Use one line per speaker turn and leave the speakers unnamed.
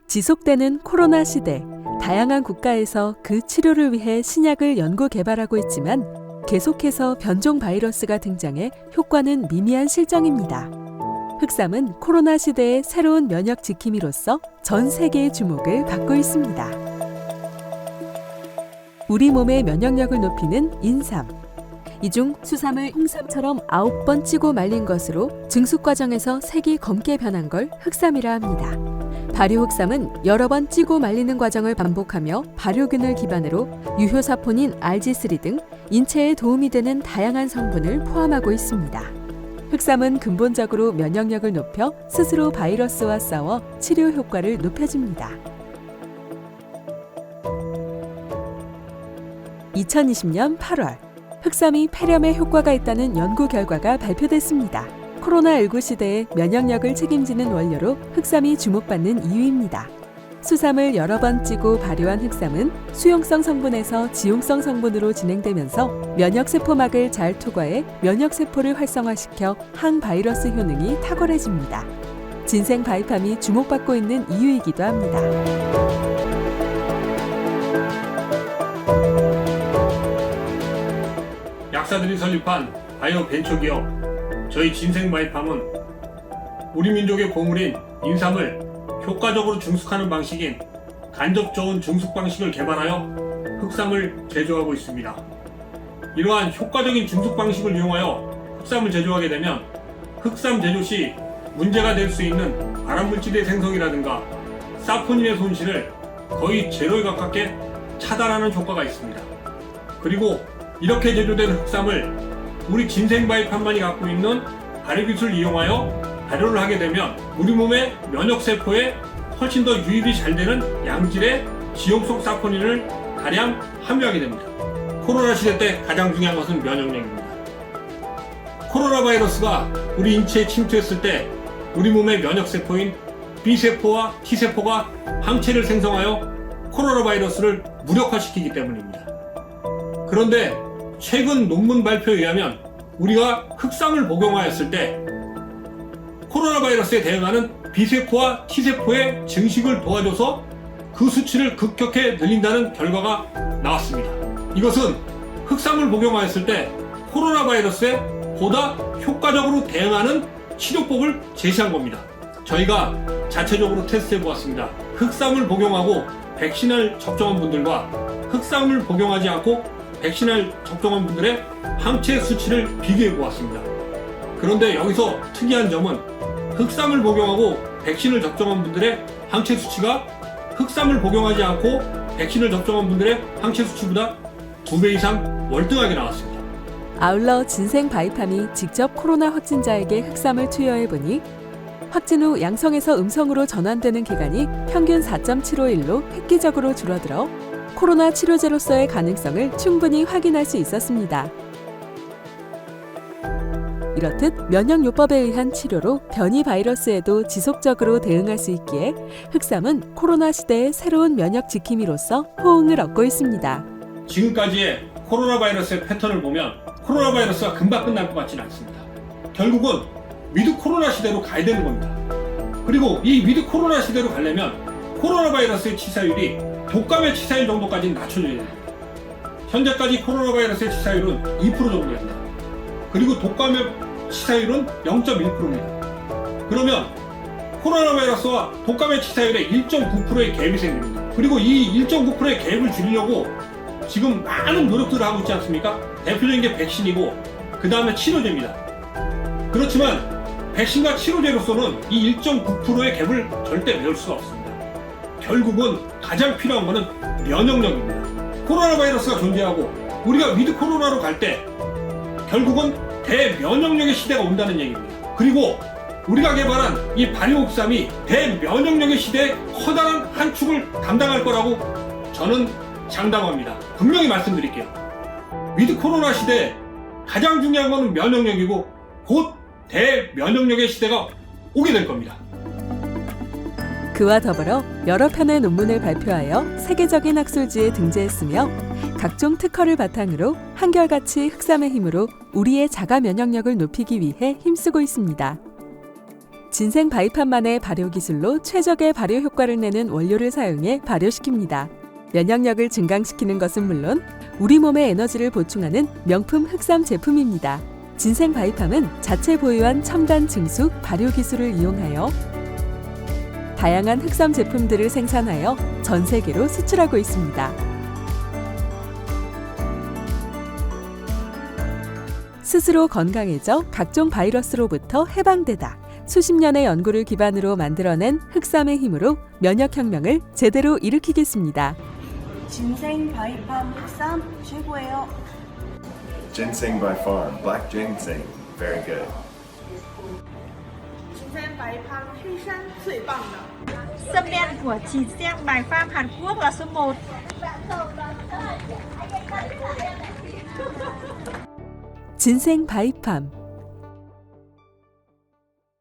지속되는 코로나 시대, 다양한 국가에서 그 치료를 위해 신약을 연구 개발하고 있지만 계속해서 변종 바이러스가 등장해 효과는 미미한 실정입니다. 흑삼은 코로나 시대의 새로운 면역 지킴이로서 전 세계의 주목을 받고 있습니다. 우리 몸의 면역력을 높이는 인삼. 이 중 수삼을 홍삼처럼 9번 찌고 말린 것으로 증숙 과정에서 색이 검게 변한 걸 흑삼이라 합니다. 발효흑삼은 여러 번 찌고 말리는 과정을 반복하며 발효균을 기반으로 유효사포닌 RG3 등 인체에 도움이 되는 다양한 성분을 포함하고 있습니다. 흑삼은 근본적으로 면역력을 높여 스스로 바이러스와 싸워 치료 효과를 높여줍니다. 2020년 8월, 흑삼이 폐렴에 효과가 있다는 연구 결과가 발표됐습니다. 코로나19 시대에 면역력을 책임지는 원료로 흑삼이 주목받는 이유입니다. 수삼을 여러 번 찌고 발효한 흑삼은 수용성 성분에서 지용성 성분으로 진행되면서 면역세포막을 잘 투과해 면역세포를 활성화시켜 항바이러스 효능이 탁월해집니다. 진생 바이팜이 주목받고 있는 이유이기도 합니다.
약사들이 설립한 바이오 벤처기업 저희 진생바이팜은 우리 민족의 보물인 인삼을 효과적으로 증숙하는 방식인 간접 저온 증숙 방식을 개발하여 흑삼을 제조하고 있습니다. 이러한 효과적인 증숙 방식을 이용하여 흑삼을 제조하게 되면 흑삼 제조 시 문제가 될 수 있는 발암물질의 생성이라든가 사포닌의 손실을 거의 제로에 가깝게 차단하는 효과가 있습니다. 그리고 이렇게 제조된 흑삼을 우리 진생바이팜만이 갖고 있는 발효기술을 이용하여 발효를 하게 되면 우리 몸의 면역세포에 훨씬 더 유입이 잘 되는 양질의 지용성 사포닌을 다량 함유하게 됩니다. 코로나 시대 때 가장 중요한 것은 면역력입니다. 코로나 바이러스가 우리 인체에 침투했을 때 우리 몸의 면역세포인 B세포와 T세포가 항체를 생성하여 코로나 바이러스를 무력화시키기 때문입니다. 그런데 최근 논문 발표에 의하면 우리가 흑삼을 복용하였을 때 코로나 바이러스에 대응하는 B세포와 T세포의 증식을 도와줘서 그 수치를 급격히 늘린다는 결과가 나왔습니다. 이것은 흑삼을 복용하였을 때 코로나 바이러스에 보다 효과적으로 대응하는 치료법을 제시한 겁니다. 저희가 자체적으로 테스트해 보았습니다. 흑삼을 복용하고 백신을 접종한 분들과 흑삼을 복용하지 않고 백신을 접종한 분들의 항체 수치를 비교해 보았습니다. 그런데 여기서 특이한 점은 흑삼을 복용하고 백신을 접종한 분들의 항체 수치가 흑삼을 복용하지 않고 백신을 접종한 분들의 항체 수치보다 2배 이상 월등하게 나왔습니다.
아울러 진생바이팜이 직접 코로나 확진자에게 흑삼을 투여해보니 확진 후 양성에서 음성으로 전환되는 기간이 평균 4.75일로 획기적으로 줄어들어 코로나 치료제로서의 가능성을 충분히 확인할 수 있었습니다. 이렇듯 면역요법에 의한 치료로 변이 바이러스에도 지속적으로 대응할 수 있기에 흑삼은 코로나 시대의 새로운 면역 지킴이로서 호응을 얻고 있습니다.
지금까지의 코로나 바이러스의 패턴을 보면 코로나 바이러스가 금방 끝날 것 같지는 않습니다. 결국은 위드 코로나 시대로 가야 되는 겁니다. 그리고 이 위드 코로나 시대로 가려면 코로나 바이러스의 치사율이 독감의 치사율 정도까지는 낮춰져야 됩니다. 현재까지 코로나 바이러스의 치사율은 2% 정도입니다. 그리고 독감의 치사율은 0.1%입니다. 그러면 코로나 바이러스와 독감의 치사율에 1.9%의 갭이 생깁니다. 그리고 이 1.9%의 갭을 줄이려고 지금 많은 노력들을 하고 있지 않습니까? 대표적인 게 백신이고 그 다음에 치료제입니다. 그렇지만 백신과 치료제로서는 이 1.9%의 갭을 절대 메울 수가 없습니다. 결국은 가장 필요한 것은 면역력입니다. 코로나 바이러스가 존재하고 우리가 위드 코로나로 갈 때 결국은 대면역력의 시대가 온다는 얘기입니다. 그리고 우리가 개발한 이 발효흑삼이 대면역력의 시대의 커다란 한 축을 담당할 거라고 저는 장담합니다. 분명히 말씀드릴게요. 위드 코로나 시대에 가장 중요한 것은 면역력이고 곧 대면역력의 시대가 오게 될 겁니다.
그와 더불어 여러 편의 논문을 발표하여 세계적인 학술지에 등재했으며 각종 특허를 바탕으로 한결같이 흑삼의 힘으로 우리의 자가 면역력을 높이기 위해 힘쓰고 있습니다. 진생 바이팜만의 발효 기술로 최적의 발효 효과를 내는 원료를 사용해 발효시킵니다. 면역력을 증강시키는 것은 물론 우리 몸의 에너지를 보충하는 명품 흑삼 제품입니다. 진생 바이팜은 자체 보유한 첨단 증수 발효 기술을 이용하여 다양한 흑삼 제품들을 생산하여 전 세계로 수출하고 있습니다. 스스로 건강해져 각종 바이러스로부터 해방되다. 수십 년의 연구를 기반으로 만들어낸 흑삼의 힘으로 면역혁명을 제대로 일으키겠습니다.
진생 바이팜 흑삼 최고예요.
Ginseng by Farm, black ginseng, very good.
金山白胖黑山最棒的。
Sâm đen của Chín Giang Bài Farm Hàn Quốc là số 1.
진생 바이팜